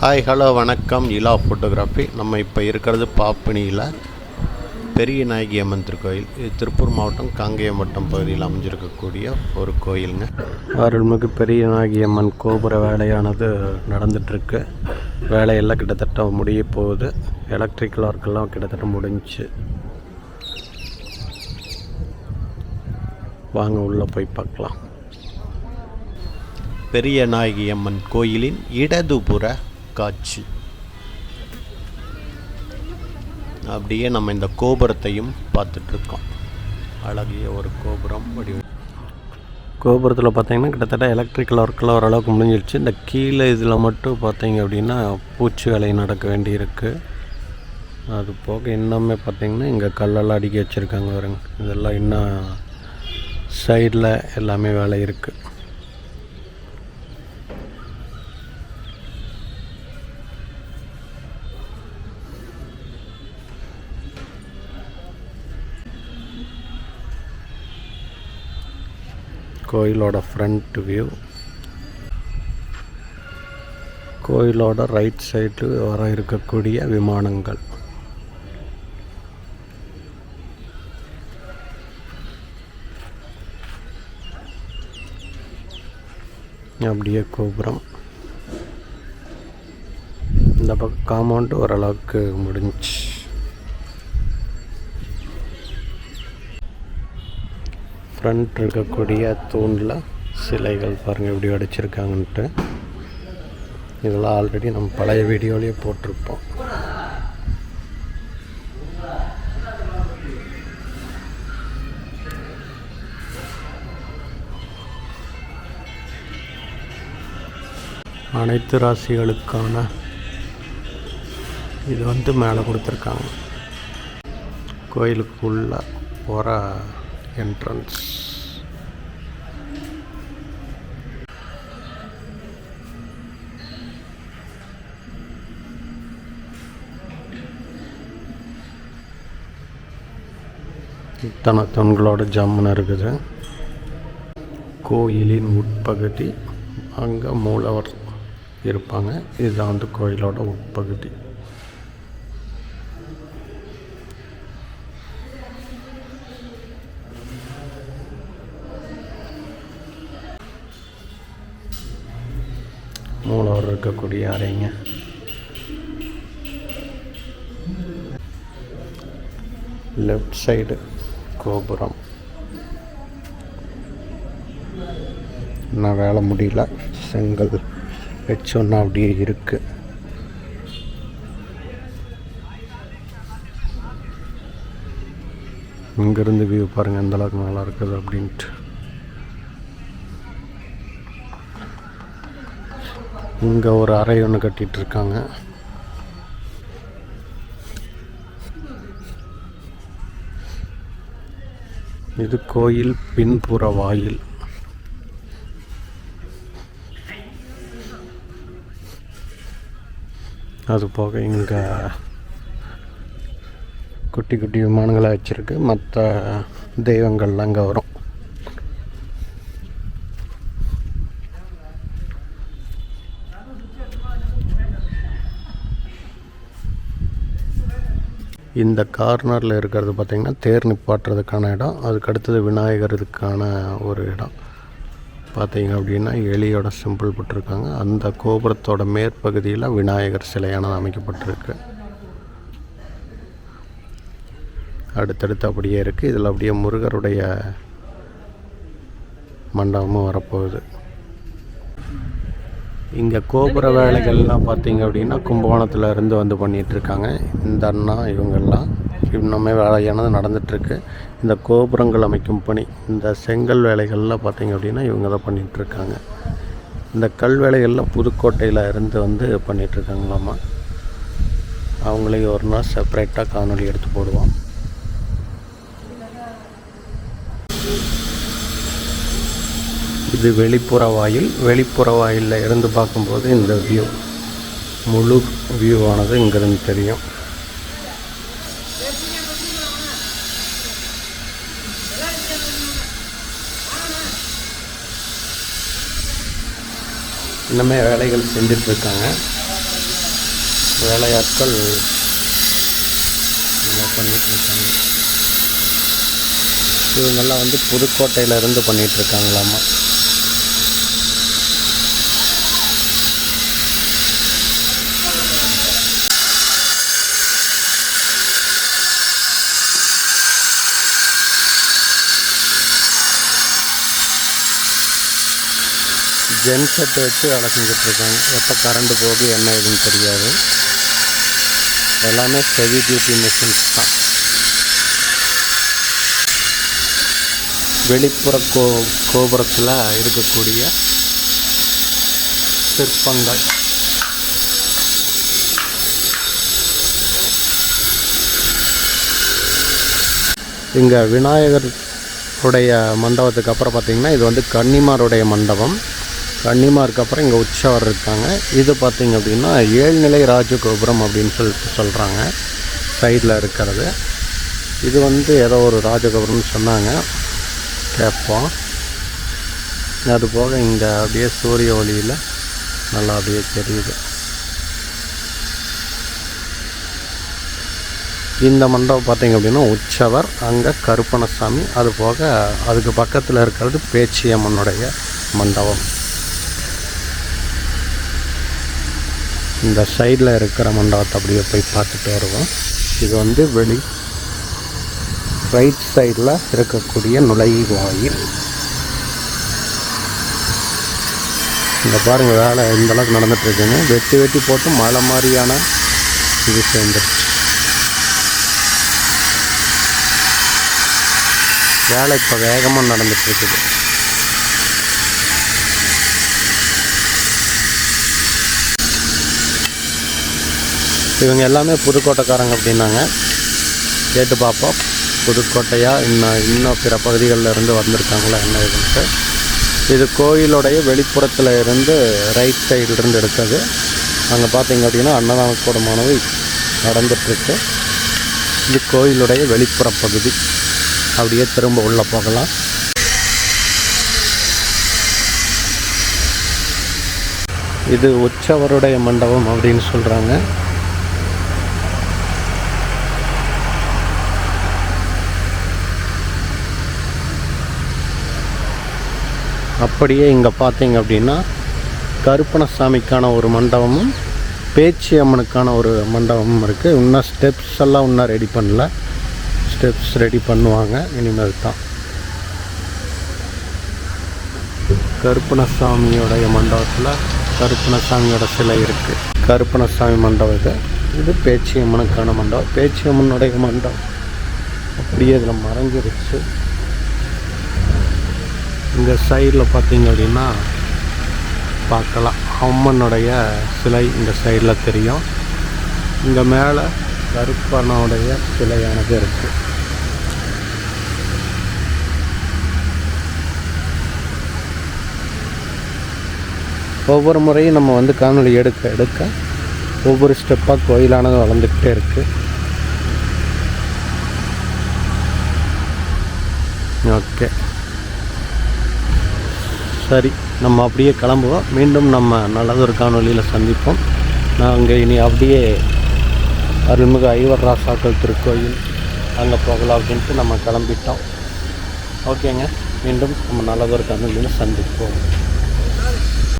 Hi hello வணக்கம். இலா photography. நம்ம இப்போ இருக்கிறது பாப்பினியில் பெரிய நாயகி அம்மன் திருக்கோயில். இது திருப்பூர் மாவட்டம் காங்கேயம் வட்டம் பகுதியில் அமைஞ்சிருக்கக்கூடிய ஒரு கோயிலுங்க. அருள்மிகு பெரிய நாயகி அம்மன் கோபுர வேலையானது நடந்துகிட்ருக்கு. வேலையெல்லாம் கிட்டத்தட்ட முடிய போகுது. எலக்ட்ரிக்கல் ஒர்க்கெல்லாம் கிட்டத்தட்ட முடிஞ்சு. வாங்க உள்ளே போய் பார்க்கலாம். பெரிய நாயகி அம்மன் கோயிலின் இடதுபுற காட்சி. அப்படியே நம்ம இந்த கோபுரத்தையும் பார்த்துட்ருக்கோம். அழகிய ஒரு கோபுரம் வடிவ. கோபுரத்தில் பார்த்தீங்கன்னா கிட்டத்தட்ட எலக்ட்ரிக்கல் ஒர்க்கெலாம் ஓரளவுக்கு முடிஞ்சிடுச்சு. இந்த கீழே இதில் மட்டும் பார்த்தீங்க அப்படின்னா பூச்சி வேலை நடக்க வேண்டியிருக்கு. அது போக இன்னுமே பார்த்திங்கன்னா இங்கே கல்லெல்லாம் அடுக்கி வச்சுருக்காங்க வருங்க. இதெல்லாம் இன்னும் சைடில் எல்லாமே வேலை இருக்குது. கோயிலோட ஃப்ரண்ட் வியூ. கோயிலோட ரைட் சைடு வர இருக்கக்கூடிய விமானங்கள். அப்படியே கோபுரம். இந்த பக்கம் காம்பவுண்டு ஓரளவுக்கு முடிஞ்சு. ஃப்ரண்ட் இருக்கக்கூடிய தூணில் சிலைகள் பாருங்கள் எப்படி அடிச்சிருக்காங்கன்ட்டு. இதெல்லாம் ஆல்ரெடி நம்ம பழைய வீடியோலேயே போட்டிருப்போம். அனைத்து ராசிகளுக்கான இது மேலே கொடுத்துருக்காங்க. கோயிலுக்குள்ள போகிற என்ட்ரன்ஸ். இத்தனை தூண்களோட ஜம்முன்னு இருக்குது. கோயிலின் உட்பகுதி. அங்கே மூலவர் இருப்பாங்க. இதுதான் கோயிலோட உட்பகுதி. மூலவர் இருக்கக்கூடிய அறைங்க. லெஃப்ட் சைடு கோபுரம். இன்னும் வேலை முடியல. செங்கல் வச்சோன்னா அப்படியே இருக்கு. இங்கேருந்து வியூ பாருங்கள் எந்த அளவுக்கு நல்லா இருக்குது அப்படின்ட்டு. இங்கே ஒரு அறை ஒன்று கட்டிகிட்ருக்காங்க. இது கோயில் பின்புற வாயில். அது போக இங்கே குட்டி குட்டி விமானங்களை வச்சுருக்கு. மற்ற தெய்வங்கள்லாம் அங்கே வரும். இந்த கார்னரில் இருக்கிறது பார்த்திங்கன்னா தேர் நிப்பாட்டுறதுக்கான இடம். அதுக்கு அடுத்தது விநாயகருக்கான ஒரு இடம். பார்த்திங்க அப்படின்னா எலியோட சிம்பிள் போட்டிருக்காங்க. அந்த கோபுரத்தோட மேற்பகுதியில் விநாயகர் சிலையானது அமைக்கப்பட்டிருக்கு. அடுத்தடுத்து அப்படியே இருக்குது. இதில் அப்படியே முருகருடைய மண்டபமும் வரப்போகுது. இங்கே கோபுர வேலைகள்லாம் பார்த்திங்க அப்படின்னா கும்பகோணத்தில் இருந்து பண்ணிகிட்ருக்காங்க. இந்த அண்ணா இவங்கெல்லாம் இன்னுமே வேலையானது நடந்துகிட்ருக்கு. இந்த கோபுரங்கள் அமைக்கும் பணி, இந்த செங்கல் வேலைகள்லாம் பார்த்திங்க அப்படின்னா இவங்க தான் பண்ணிகிட்ருக்காங்க. இந்த கல் வேலைகள்லாம் புதுக்கோட்டையில் இருந்து பண்ணிகிட்ருக்காங்களாம்மா. அவங்களையும் ஒரு நாள் செப்பரேட்டாக காணொலி எடுத்து போடுவோம். இது வெளிப்புற வாயில். வெளிப்புற வாயிலில் இருந்து பார்க்கும்போது இந்த வியூ, முழு வியூவானது இங்கிருந்து தெரியும். இன்னுமே வேலைகள் செஞ்சிட்ருக்காங்க. வேலையாட்கள் பண்ணிகிட்ருக்காங்க. இவங்கெல்லாம் வந்து புதுக்கோட்டையிலேருந்து பண்ணிகிட்ருக்காங்களாமா. ஜென்செட் வச்சு வேலை செஞ்சிட்ருக்காங்க. எப்போ கரண்ட் போகுது என்ன ஏதுன்னு தெரியாது. எல்லாமே ஹெவி டியூட்டி மிஷின்ஸ் தான். வெளிப்புற கோபுரத்தில் இருக்கக்கூடிய சிற்பங்கள். இங்கே விநாயகர் உடைய மண்டபத்துக்கு அப்புறம் பார்த்திங்கன்னா இது வந்து கன்னிமாருடைய மண்டபம். கன்னிமாருக்கு அப்புறம் இங்கே உற்சவர் இருக்காங்க. இது பார்த்திங்க அப்படின்னா 7 நிலை ராஜகோபுரம் அப்படின்னு சொல்கிறாங்க. சைடில் இருக்கிறது இது வந்து ஏதோ ஒரு ராஜகோபுரம்னு சொன்னாங்க, கேட்போம். அது போக இங்கே அப்படியே சூரிய ஒளியில் நல்லா அப்படியே தெரியுது. இந்த மண்டபம் பார்த்திங்க அப்படின்னா உற்சவர், அங்கே கருப்பணசாமி, அது போக அதுக்கு பக்கத்தில் இருக்கிறது பேச்சியம்மனுடைய மண்டபம். இந்த சைடில் இருக்கிற மண்டபத்தை அப்படியே போய் பார்த்துட்டு வருவோம். இது வந்து ரைட் சைடில் இருக்கக்கூடிய நுழைவாயில். இந்த பாருங்கள், வேலை இந்த அளவுக்கு நடந்துகிட்ருக்குங்க. வெட்டி போட்டு மழை மாதிரியான இது சேர்ந்துருச்சு. வேலை இப்போ வேகமாக நடந்துகிட்ருக்குது. இவங்க எல்லாமே புதுக்கோட்டைக்காரங்க அப்படின்னாங்க. கேட்டு பார்ப்போம், புதுக்கோட்டையா இன்னும் பிற பகுதிகளில் இருந்து வந்திருக்காங்களா என்ன இதுன்ட்டு. இது கோயிலுடைய வெளிப்புறத்தில் இருந்து ரைட் சைடிலிருந்து எடுத்தது. அங்கே பார்த்திங்க அப்படின்னா அன்னதான கூடமானது நடந்துகிட்ருக்கு. இது கோயிலுடைய வெளிப்புற பகுதி. அப்படியே திரும்ப உள்ளே போகலாம். இது உற்சவருடைய மண்டபம் அப்படின்னு சொல்கிறாங்க. அப்படியே இங்கே பார்த்தீங்க அப்படின்னா கருப்பணசாமிக்கான ஒரு மண்டபமும் பேச்சி அம்மனுக்கான ஒரு மண்டபமும் இருக்குது. இன்னும் ஸ்டெப்ஸ் எல்லாம் இன்னும் ரெடி பண்ணல. ஸ்டெப்ஸ் ரெடி பண்ணுவாங்க இனிமேல் தான். கருப்பணசாமியோடைய மண்டபத்தில் கருப்பணசாமியோட சிலை இருக்குது. கருப்பணசாமி மண்டபம் இது பேச்சி அம்மனுக்கான மண்டபம். பேச்சி அம்மனுடைய மண்டபம் அப்படியே இதில் மறைஞ்சிருச்சு. இந்த சைடில் பார்த்திங்க அப்படின்னா பார்க்கலாம், அம்மனுடைய சிலை இந்த சைடில் தெரியும். இங்கே மேலே கருப்பனுடைய சிலையானது இருக்குது. ஒவ்வொரு முறையும் நம்ம வந்து காணொளி எடுக்க ஒவ்வொரு ஸ்டெப்பாக கோயிலானது வளர்ந்துக்கிட்டே இருக்குது. ஓகே, சரி, நம்ம அப்படியே கிளம்புவோம். மீண்டும் நம்ம நல்லதொரு காணொளியில் சந்திப்போம். நாங்கள் இனி அப்படியே அருள்மிகு ஐவர் ராசாக்கள் திருக்கோயில் அங்கே போகலாம் அப்படின்ட்டு நம்ம கிளம்பிட்டோம். ஓகேங்க, மீண்டும் நம்ம நல்லதொரு காணொளியில் சந்திப்போம்.